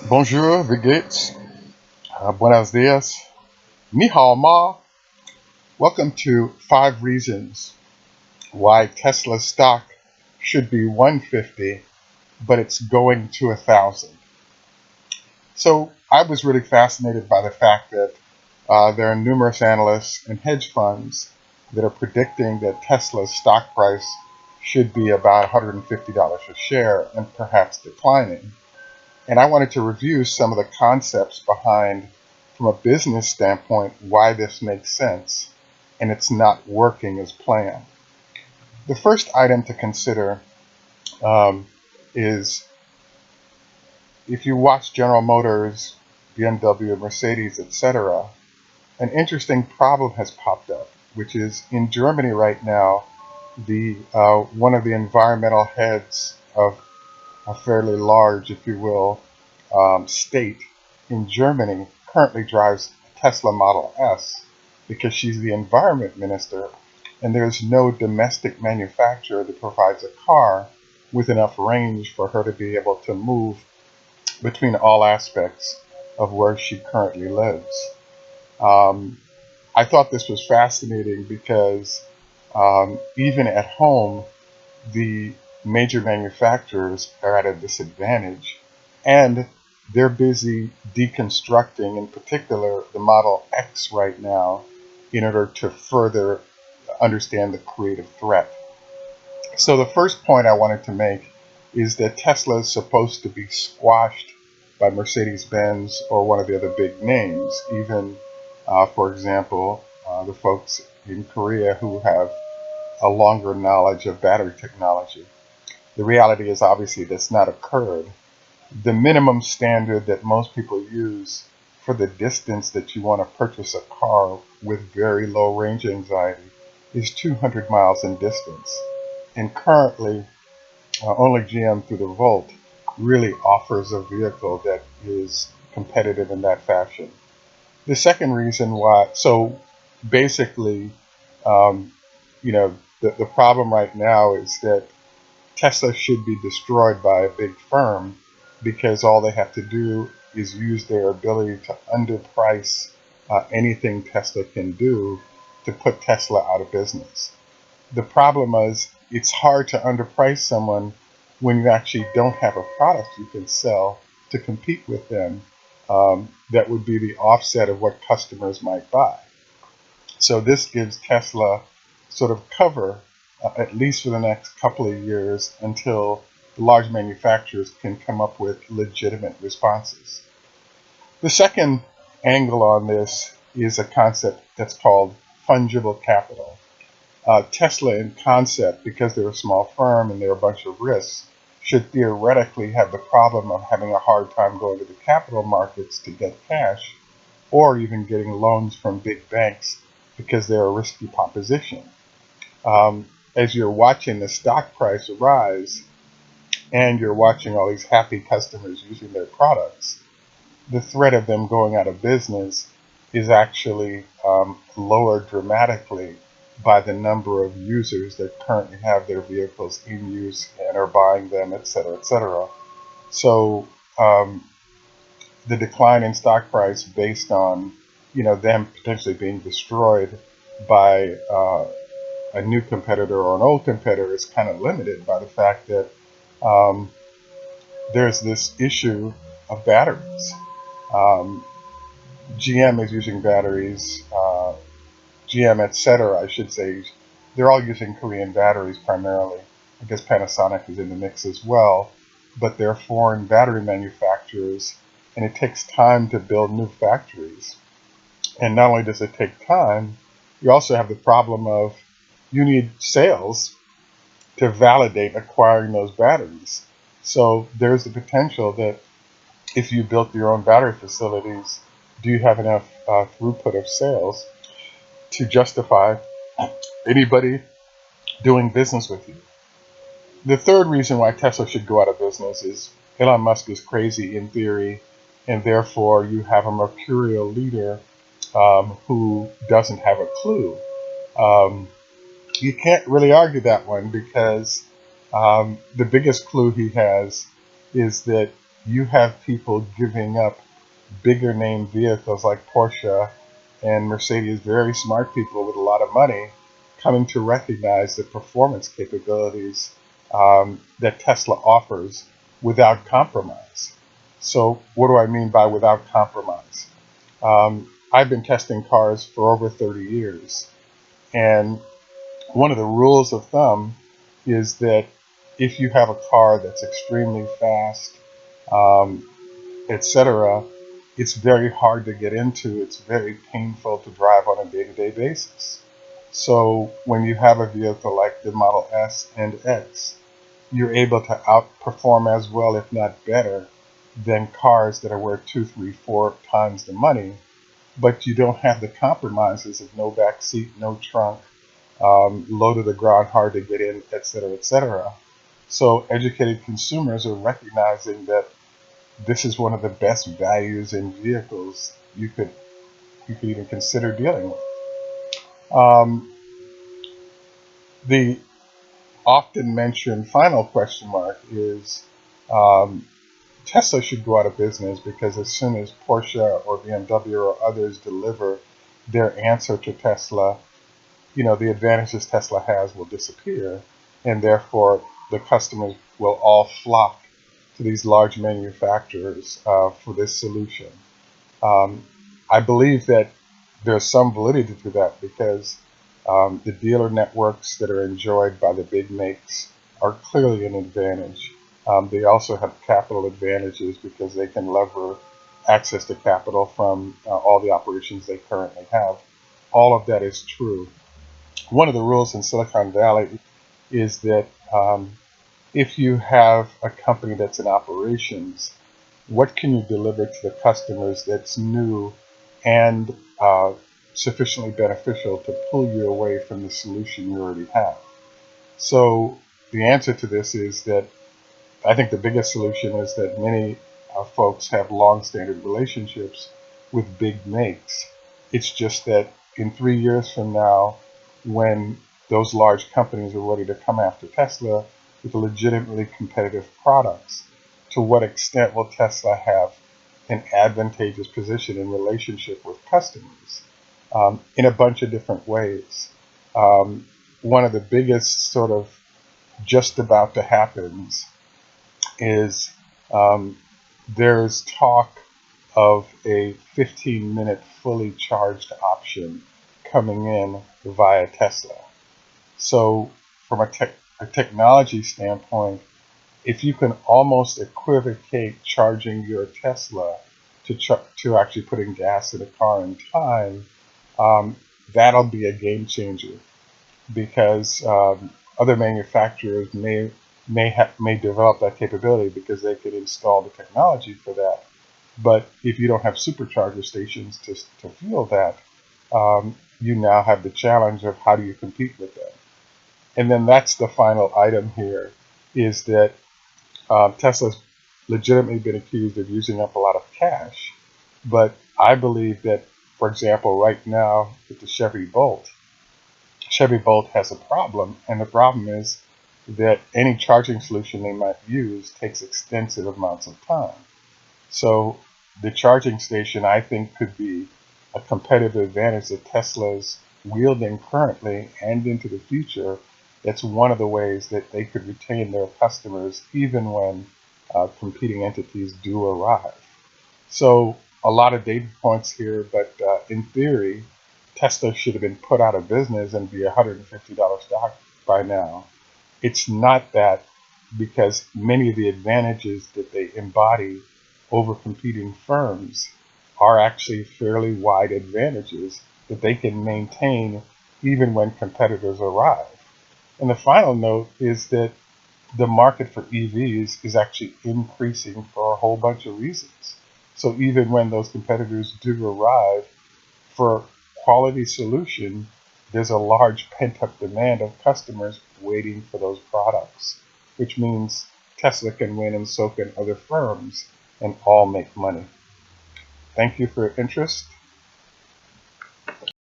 Bonjour, wie geht's? Buenos dias. Ni hao ma. Welcome to 5 reasons why Tesla stock should be 150, but it's going to 1,000. So I was really fascinated by the fact that there are numerous analysts and hedge funds that are predicting that Tesla's stock price should be about $150 a share and perhaps declining. And I wanted to review some of the concepts behind, from a business standpoint, why this makes sense and it's not working as planned. The first item to consider is if you watch General Motors, BMW, Mercedes, etc., an interesting problem has popped up, which is in Germany right now, the one of the environmental heads of a fairly large, if you will, state in Germany currently drives a Tesla Model S because she's the environment minister, and there's no domestic manufacturer that provides a car with enough range for her to be able to move between all aspects of where she currently lives. Um, I thought this was fascinating because even at home, the major manufacturers are at a disadvantage, and they're busy deconstructing, in particular, the Model X right now in order to further understand the creative threat. So the first point I wanted to make is that Tesla is supposed to be squashed by Mercedes-Benz or one of the other big names, even, for example, the folks in Korea who have a longer knowledge of battery technology. The reality is obviously that's not occurred. The minimum standard that most people use for the distance that you want to purchase a car with very low range anxiety is 200 miles in distance. And currently, only GM through the Volt really offers a vehicle that is competitive in that fashion. The second reason why, so basically, um, the problem right now is that Tesla should be destroyed by a big firm because all they have to do is use their ability to underprice anything Tesla can do to put Tesla out of business. The problem is it's hard to underprice someone when you actually don't have a product you can sell to compete with them, that would be the offset of what customers might buy. So this gives Tesla sort of cover, at least for the next couple of years, until the large manufacturers can come up with legitimate responses. The second angle on this is a concept that's called fungible capital. Tesla, in concept, because they're a small firm and there are a bunch of risks, should theoretically have the problem of having a hard time going to the capital markets to get cash, or even getting loans from big banks because they're a risky proposition. As you're watching the stock price rise and you're watching all these happy customers using their products, the threat of them going out of business is actually lowered dramatically by the number of users that currently have their vehicles in use and are buying them, et cetera, et cetera. So the decline in stock price based on them potentially being destroyed by a new competitor or an old competitor is kind of limited by the fact that um, there's this issue of batteries. Um, GM is using batteries, GM, etc. I should say, they're all using Korean batteries primarily. I guess Panasonic is in the mix as well, but they're foreign battery manufacturers, and it takes time to build new factories. And not only does it take time, you also have the problem of you need sales to validate acquiring those batteries. So there's the potential that if you built your own battery facilities, do you have enough throughput of sales to justify anybody doing business with you? The third reason why Tesla should go out of business is Elon Musk is crazy in theory, and therefore you have a mercurial leader who doesn't have a clue. Um, you can't really argue that one because the biggest clue he has is that you have people giving up bigger name vehicles like Porsche and Mercedes, very smart people with a lot of money, coming to recognize the performance capabilities that Tesla offers without compromise. So, what do I mean by without compromise? I've been testing cars for over 30 years, and one of the rules of thumb is that if you have a car that's extremely fast, um, etc., it's very hard to get into. It's very painful to drive on a day-to-day basis. So when you have a vehicle like the Model S and X, you're able to outperform as well, if not better, than cars that are worth 2, 3, 4 times the money, but you don't have the compromises of no back seat, no trunk, low to the ground, hard to get in, etc., etc. So educated consumers are recognizing that this is one of the best values in vehicles you could even consider dealing with. Um, the often mentioned final question mark is um, Tesla should go out of business because as soon as Porsche or BMW or others deliver their answer to Tesla, the advantages Tesla has will disappear, and therefore the customers will all flock to these large manufacturers for this solution. Um, I believe that there's some validity to that because the dealer networks that are enjoyed by the big makes are clearly an advantage. They also have capital advantages because they can lever access to capital from all the operations they currently have. All of that is true. One of the rules in Silicon Valley is that if you have a company that's in operations, what can you deliver to the customers that's new and sufficiently beneficial to pull you away from the solution you already have? So the answer to this is that I think the biggest solution is that many folks have long-standing relationships with big makes. It's just that in 3 years from now, when those large companies are ready to come after Tesla with legitimately competitive products, to what extent will Tesla have an advantageous position in relationship with customers in a bunch of different ways? One of the biggest sort of just about to happens is um, there's talk of a 15-minute fully charged option coming in via Tesla. So from a technology standpoint, if you can almost equivocate charging your Tesla to actually putting gas in a car in time, um, that'll be a game changer because other manufacturers may develop that capability because they could install the technology for that. But if you don't have supercharger stations to fuel that, you now have the challenge of how do you compete with that. And then that's the final item here, is that Tesla's legitimately been accused of using up a lot of cash. But I believe that, for example, right now with the Chevy Bolt has a problem, and the problem is that any charging solution they might use takes extensive amounts of time. So the charging station, I think, could be a competitive advantage that Tesla's wielding currently and into the future. That's one of the ways that they could retain their customers even when competing entities do arrive. So a lot of data points here, but in theory, Tesla should have been put out of business and be $150 stock by now. It's not that because many of the advantages that they embody over competing firms are actually fairly wide advantages that they can maintain even when competitors arrive. And the final note is that the market for EVs is actually increasing for a whole bunch of reasons. So even when those competitors do arrive for quality solution, there's a large pent-up demand of customers waiting for those products, which means Tesla can win and so can other firms and all make money. Thank you for your interest.